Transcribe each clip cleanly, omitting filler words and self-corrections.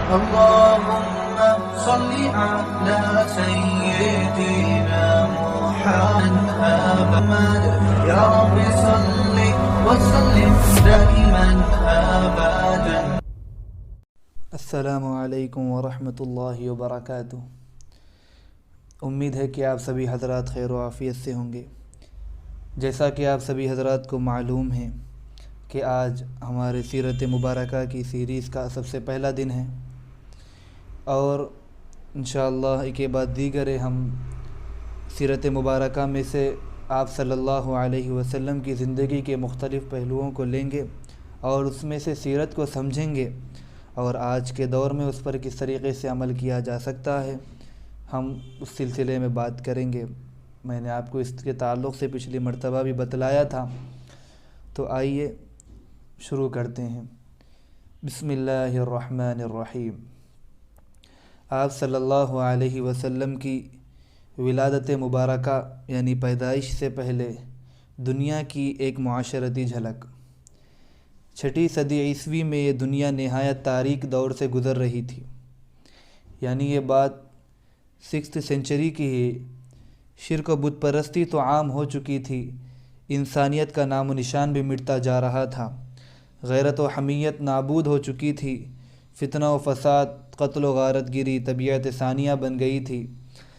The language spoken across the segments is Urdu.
اللهم صل على سيدنا محمد يا رب صل وسلم دائما أبدا. السلام علیکم ورحمۃ اللہ وبرکاتہ. امید ہے کہ آپ سبھی حضرات خیر و عافیت سے ہوں گے. جیسا کہ آپ سبھی حضرات کو معلوم ہے کہ آج ہمارے سیرت مبارکہ کی سیریز کا سب سے پہلا دن ہے، اور انشاءاللہ ایک کے بعد دیگر ہم سیرت مبارکہ میں سے آپ صلی اللہ علیہ وسلم کی زندگی کے مختلف پہلوؤں کو لیں گے اور اس میں سے سیرت کو سمجھیں گے، اور آج کے دور میں اس پر کس طریقے سے عمل کیا جا سکتا ہے ہم اس سلسلے میں بات کریں گے. میں نے آپ کو اس کے تعلق سے پچھلی مرتبہ بھی بتلایا تھا، تو آئیے شروع کرتے ہیں. بسم اللہ الرحمن الرحیم. آپ صلی اللہ علیہ وسلم کی ولادت مبارکہ یعنی پیدائش سے پہلے دنیا کی ایک معاشرتی جھلک. 6 صدی عیسوی میں یہ دنیا نہایت تاریک دور سے گزر رہی تھی. یعنی یہ بات 6 سینچری کی ہے. شرک و بت پرستی تو عام ہو چکی تھی، انسانیت کا نام و نشان بھی مٹتا جا رہا تھا. غیرت و حمیت نابود ہو چکی تھی. فتنہ و فساد، قتل و غارت گری طبیعت ثانیہ بن گئی تھی.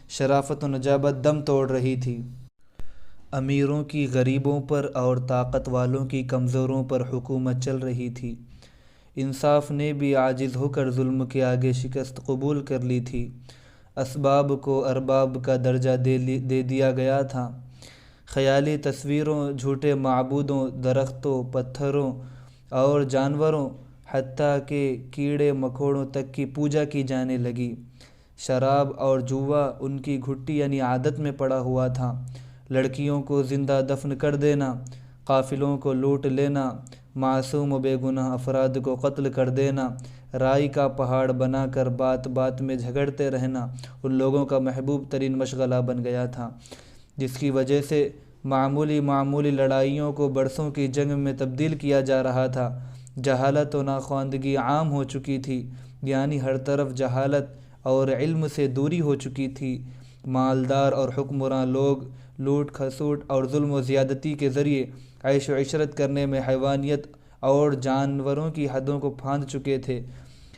شرافت و نجابت دم توڑ رہی تھی. امیروں کی غریبوں پر اور طاقت والوں کی کمزوروں پر حکومت چل رہی تھی. انصاف نے بھی عاجز ہو کر ظلم کے آگے شکست قبول کر لی تھی. اسباب کو ارباب کا درجہ دے دیا گیا تھا. خیالی تصویروں، جھوٹے معبودوں، درختوں، پتھروں اور جانوروں، حتیٰ کہ کیڑے مکوڑوں تک کی پوجا کی جانے لگی. شراب اور جوا ان کی گھٹی یعنی عادت میں پڑا ہوا تھا. لڑکیوں کو زندہ دفن کر دینا، قافلوں کو لوٹ لینا، معصوم و بے گناہ افراد کو قتل کر دینا، رائی کا پہاڑ بنا کر بات بات میں جھگڑتے رہنا ان لوگوں کا محبوب ترین مشغلہ بن گیا تھا، جس کی وجہ سے معمولی لڑائیوں کو برسوں کی جنگ میں تبدیل کیا جا رہا تھا. جہالت و ناخواندگی عام ہو چکی تھی، یعنی ہر طرف جہالت اور علم سے دوری ہو چکی تھی. مالدار اور حکمراں لوگ لوٹ کھسوٹ اور ظلم و زیادتی کے ذریعے عیش و عشرت کرنے میں حیوانیت اور جانوروں کی حدوں کو پھاند چکے تھے.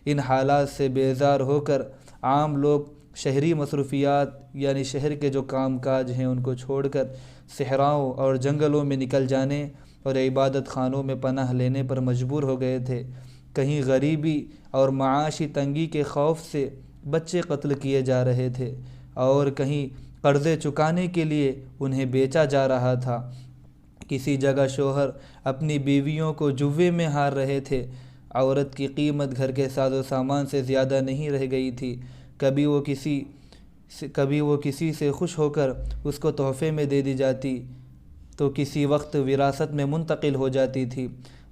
ان حالات سے بیزار ہو کر عام لوگ شہری مصروفیات یعنی شہر کے جو کام کاج ہیں ان کو چھوڑ کر صحراؤں اور جنگلوں میں نکل جانے اور عبادت خانوں میں پناہ لینے پر مجبور ہو گئے تھے. کہیں غریبی اور معاشی تنگی کے خوف سے بچے قتل کیے جا رہے تھے، اور کہیں قرضے چکانے کے لیے انہیں بیچا جا رہا تھا. کسی جگہ شوہر اپنی بیویوں کو جوے میں ہار رہے تھے. عورت کی قیمت گھر کے ساز و سامان سے زیادہ نہیں رہ گئی تھی. کبھی وہ کسی سے خوش ہو کر اس کو تحفے میں دے دی جاتی تو کسی وقت وراثت میں منتقل ہو جاتی تھی.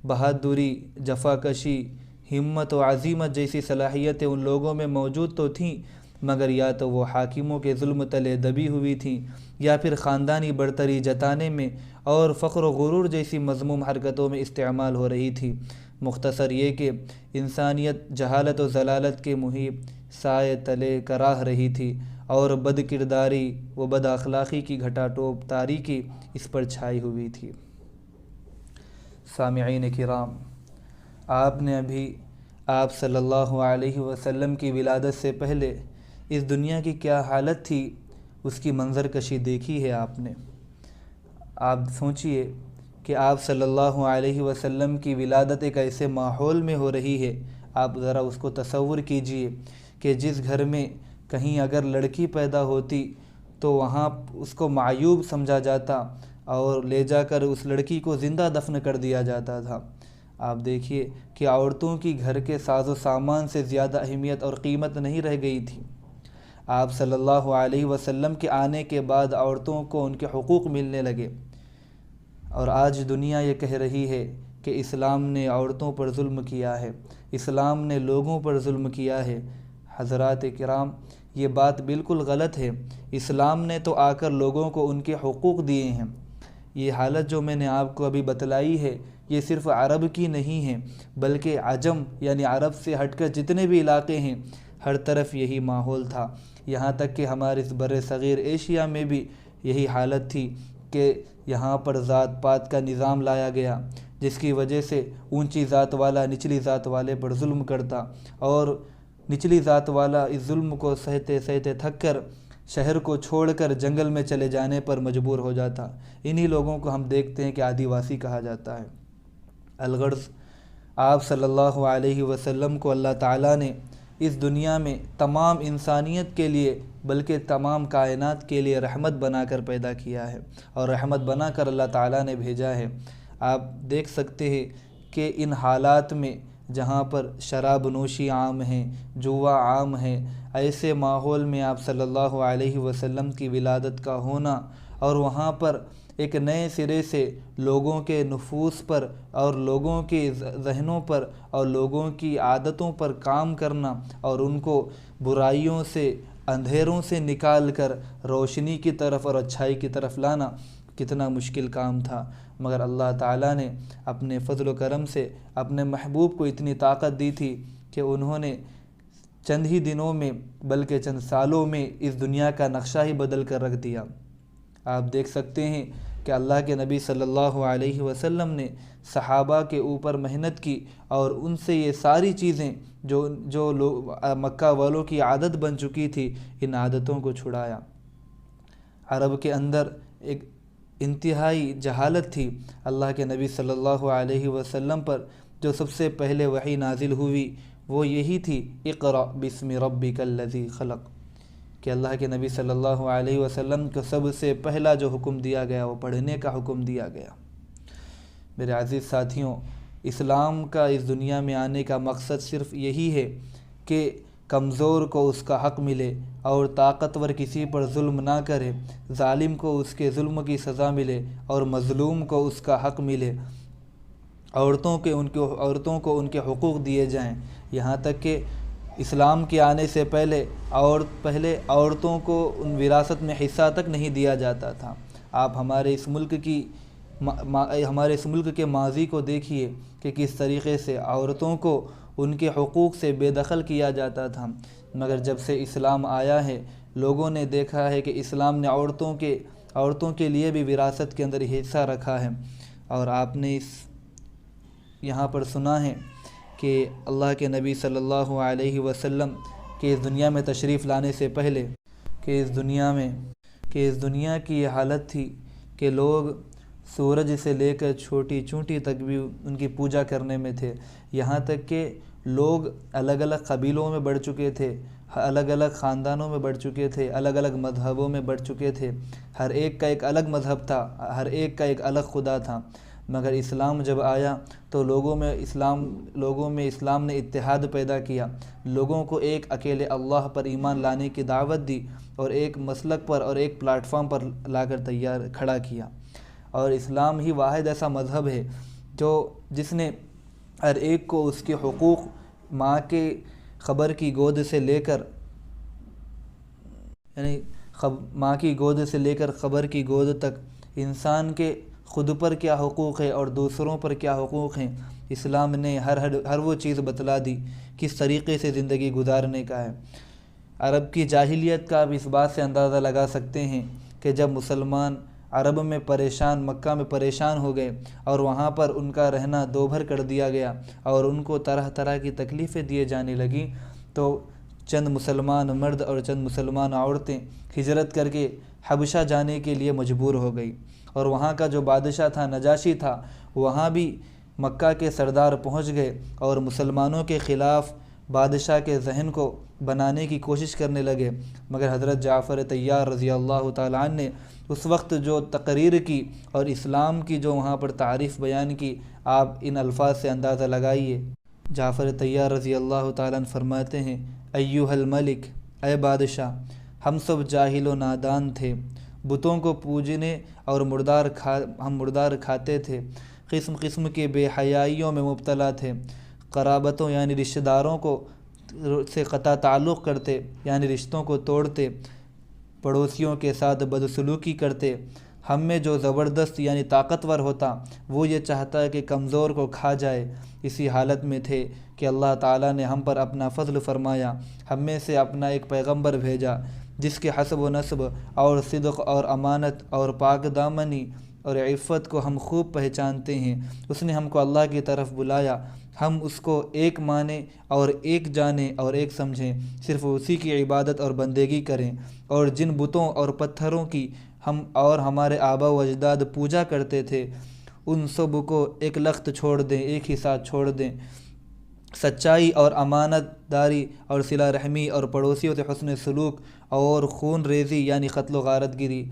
بہادری، جفاکشی، ہمت و عزیمت جیسی صلاحیتیں ان لوگوں میں موجود تو تھیں، مگر یا تو وہ حاکموں کے ظلم تلے دبی ہوئی تھیں یا پھر خاندانی برتری جتانے میں اور فخر و غرور جیسی مذموم حرکتوں میں استعمال ہو رہی تھی. مختصر یہ کہ انسانیت جہالت و ضلالت کے محیط سائے تلے کراہ رہی تھی، اور بد کرداری و بد اخلاقی کی گھٹا ٹوپ تاریکی اس پر چھائی ہوئی تھی. سامعین کرام، آپ نے ابھی آپ صلی اللہ علیہ وسلم کی ولادت سے پہلے اس دنیا کی کیا حالت تھی اس کی منظر کشی دیکھی ہے. آپ نے سوچئے کہ آپ صلی اللہ علیہ وسلم کی ولادت ایک ایسے ماحول میں ہو رہی ہے. آپ ذرا اس کو تصور کیجئے کہ جس گھر میں کہیں اگر لڑکی پیدا ہوتی تو وہاں اس کو معیوب سمجھا جاتا اور لے جا کر اس لڑکی کو زندہ دفن کر دیا جاتا تھا. آپ دیکھیے کہ عورتوں کی گھر کے ساز و سامان سے زیادہ اہمیت اور قیمت نہیں رہ گئی تھی. آپ صلی اللہ علیہ وسلم کے آنے کے بعد عورتوں کو ان کے حقوق ملنے لگے، اور آج دنیا یہ کہہ رہی ہے کہ اسلام نے عورتوں پر ظلم کیا ہے، اسلام نے لوگوں پر ظلم کیا ہے. حضرات کرام، یہ بات بالکل غلط ہے. اسلام نے تو آ کر لوگوں کو ان کے حقوق دیے ہیں. یہ حالت جو میں نے آپ کو ابھی بتلائی ہے یہ صرف عرب کی نہیں ہیں بلکہ عجم یعنی عرب سے ہٹ کر جتنے بھی علاقے ہیں ہر طرف یہی ماحول تھا، یہاں تک کہ ہمارے اس بر صغیر ایشیا میں بھی یہی حالت تھی کہ یہاں پر ذات پات کا نظام لایا گیا، جس کی وجہ سے اونچی ذات والا نچلی ذات والے پر ظلم کرتا اور نچلی ذات والا اس ظلم کو سہتے سہتے تھک کر شہر کو چھوڑ کر جنگل میں چلے جانے پر مجبور ہو جاتا۔ انہی لوگوں کو ہم دیکھتے ہیں کہ آدیواسی کہا جاتا ہے۔ الغرض آپ صلی اللہ علیہ وسلم کو اللہ تعالیٰ نے اس دنیا میں تمام انسانیت کے لیے بلکہ تمام کائنات کے لیے رحمت بنا کر پیدا کیا ہے اور رحمت بنا کر اللہ تعالیٰ نے بھیجا ہے۔ آپ دیکھ سکتے ہیں کہ ان حالات میں جہاں پر شراب نوشی عام ہیں، جوا عام ہے، ایسے ماحول میں آپ صلی اللہ علیہ وسلم کی ولادت کا ہونا اور وہاں پر ایک نئے سرے سے لوگوں کے نفوس پر اور لوگوں کے ذہنوں پر اور لوگوں کی عادتوں پر کام کرنا اور ان کو برائیوں سے اندھیروں سے نکال کر روشنی کی طرف اور اچھائی کی طرف لانا کتنا مشکل کام تھا، مگر اللہ تعالیٰ نے اپنے فضل و کرم سے اپنے محبوب کو اتنی طاقت دی تھی کہ انہوں نے چند ہی دنوں میں بلکہ چند سالوں میں اس دنیا کا نقشہ ہی بدل کر رکھ دیا۔ آپ دیکھ سکتے ہیں کہ اللہ کے نبی صلی اللہ علیہ وسلم نے صحابہ کے اوپر محنت کی اور ان سے یہ ساری چیزیں جو مکہ والوں کی عادت بن چکی تھی ان عادتوں کو چھڑایا۔ عرب کے اندر ایک انتہائی جہالت تھی، اللہ کے نبی صلی اللہ علیہ وسلم پر جو سب سے پہلے وحی نازل ہوئی وہ یہی تھی، اقرأ بسم ربک الذی خلق، کہ اللہ کے نبی صلی اللہ علیہ وسلم کو سب سے پہلا جو حکم دیا گیا وہ پڑھنے کا حکم دیا گیا۔ میرے عزیز ساتھیوں، اسلام کا اس دنیا میں آنے کا مقصد صرف یہی ہے کہ کمزور کو اس کا حق ملے اور طاقتور کسی پر ظلم نہ کرے، ظالم کو اس کے ظلم کی سزا ملے اور مظلوم کو اس کا حق ملے، عورتوں کو ان کے حقوق دیے جائیں، یہاں تک کہ اسلام کے آنے سے پہلے عورتوں کو ان وراثت میں حصہ تک نہیں دیا جاتا تھا۔ آپ ہمارے اس ملک کے ماضی کو دیکھیے کہ کس طریقے سے عورتوں کو ان کے حقوق سے بے دخل کیا جاتا تھا، مگر جب سے اسلام آیا ہے لوگوں نے دیکھا ہے کہ اسلام نے عورتوں کے لیے بھی وراثت کے اندر حصہ رکھا ہے۔ اور آپ نے یہاں پر سنا ہے کہ اللہ کے نبی صلی اللہ علیہ وسلم کے اس دنیا میں تشریف لانے سے پہلے کہ اس دنیا کی یہ حالت تھی کہ لوگ سورج سے لے کر چھوٹی چونٹی تک بھی ان کی پوجا کرنے میں تھے، یہاں تک کہ لوگ الگ الگ قبیلوں میں بڑھ چکے تھے، الگ الگ خاندانوں میں بڑھ چکے تھے، الگ الگ مذہبوں میں بڑھ چکے تھے، ہر ایک کا ایک الگ مذہب تھا، ہر ایک کا ایک الگ خدا تھا، مگر اسلام جب آیا تو لوگوں میں اسلام نے اتحاد پیدا کیا، لوگوں کو ایک اکیلے اللہ پر ایمان لانے کی دعوت دی اور ایک مسلک پر اور ایک پلیٹ فارم پر لا کر کھڑا کیا۔ اور اسلام ہی واحد ایسا مذہب ہے جس نے ہر ایک کو اس کے حقوق ماں کے خبر کی گود سے لے کر ماں کی گود سے لے کر خبر کی گود تک انسان کے خود پر کیا حقوق ہے اور دوسروں پر کیا حقوق ہیں، اسلام نے ہر وہ چیز بتلا دی کس طریقے سے زندگی گزارنے کا ہے۔ عرب کی جاہلیت کا آپ اس بات سے اندازہ لگا سکتے ہیں کہ جب مسلمان عرب میں مکہ میں پریشان ہو گئے اور وہاں پر ان کا رہنا دوبھر کر دیا گیا اور ان کو طرح طرح کی تکلیفیں دیے جانے لگیں، تو چند مسلمان مرد اور چند مسلمان عورتیں ہجرت کر کے حبشہ جانے کے لیے مجبور ہو گئی، اور وہاں کا جو بادشاہ تھا نجاشی تھا وہاں بھی مکہ کے سردار پہنچ گئے اور مسلمانوں کے خلاف بادشاہ کے ذہن کو بنانے کی کوشش کرنے لگے، مگر حضرت جعفر طیار رضی اللہ تعالیٰ عنہ نے اس وقت جو تقریر کی اور اسلام کی جو وہاں پر تعریف بیان کی، آپ ان الفاظ سے اندازہ لگائیے۔ جعفر طیار رضی اللہ تعالیٰ عنہ فرماتے ہیں، ایھا الملک، اے بادشاہ، ہم سب جاہل و نادان تھے، بتوں کو پوجنے اور ہم مردار کھاتے تھے، قسم قسم کے بے حیائیوں میں مبتلا تھے، قرابتوں یعنی رشتہ داروں سے قطع تعلق کرتے یعنی رشتوں کو توڑتے، پڑوسیوں کے ساتھ بدسلوکی کرتے، ہم میں جو زبردست یعنی طاقتور ہوتا وہ یہ چاہتا ہے کہ کمزور کو کھا جائے۔ اسی حالت میں تھے کہ اللہ تعالیٰ نے ہم پر اپنا فضل فرمایا، ہم میں سے اپنا ایک پیغمبر بھیجا جس کے حسب و نسب اور صدق اور امانت اور پاک دامنی اور عفت کو ہم خوب پہچانتے ہیں۔ اس نے ہم کو اللہ کی طرف بلایا، ہم اس کو ایک مانیں اور ایک جانیں اور ایک سمجھیں، صرف اسی کی عبادت اور بندگی کریں، اور جن بتوں اور پتھروں کی ہم اور ہمارے آبا و اجداد پوجا کرتے تھے ان سب کو ایک لخت چھوڑ دیں، ایک ہی ساتھ چھوڑ دیں۔ سچائی اور امانت داری اور صلہ رحمی اور پڑوسیوں سے حسن سلوک اور خون ریزی یعنی قتل و غارت گری،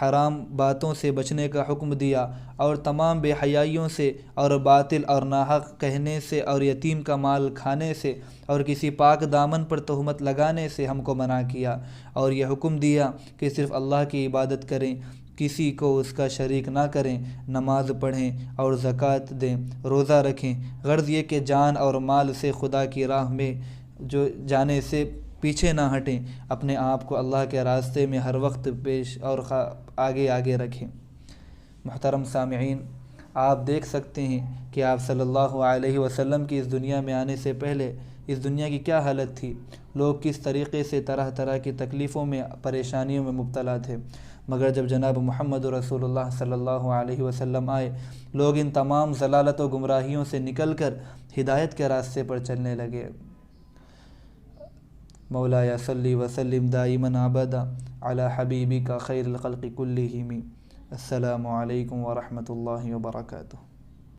حرام باتوں سے بچنے کا حکم دیا، اور تمام بے حیائیوں سے اور باطل اور ناحق کہنے سے اور یتیم کا مال کھانے سے اور کسی پاک دامن پر تہمت لگانے سے ہم کو منع کیا، اور یہ حکم دیا کہ صرف اللہ کی عبادت کریں، کسی کو اس کا شریک نہ کریں، نماز پڑھیں اور زکوٰۃ دیں، روزہ رکھیں، غرض یہ کہ جان اور مال سے خدا کی راہ میں جو جانے سے پیچھے نہ ہٹیں، اپنے آپ کو اللہ کے راستے میں ہر وقت پیش اور آگے آگے رکھیں۔ محترم سامعین، آپ دیکھ سکتے ہیں کہ آپ صلی اللہ علیہ وسلم کی اس دنیا میں آنے سے پہلے اس دنیا کی کیا حالت تھی، لوگ کس طریقے سے طرح طرح کی تکلیفوں میں پریشانیوں میں مبتلا تھے، مگر جب جناب محمد رسول اللہ صلی اللہ علیہ وسلم آئے، لوگ ان تمام ضلالت و گمراہیوں سے نکل کر ہدایت کے راستے پر چلنے لگے۔ مولایا صلی وسلم دائما ابدا علی حبیبک خیر الخلق کلہم۔ السلام علیکم ورحمۃ اللہ وبرکاتہ۔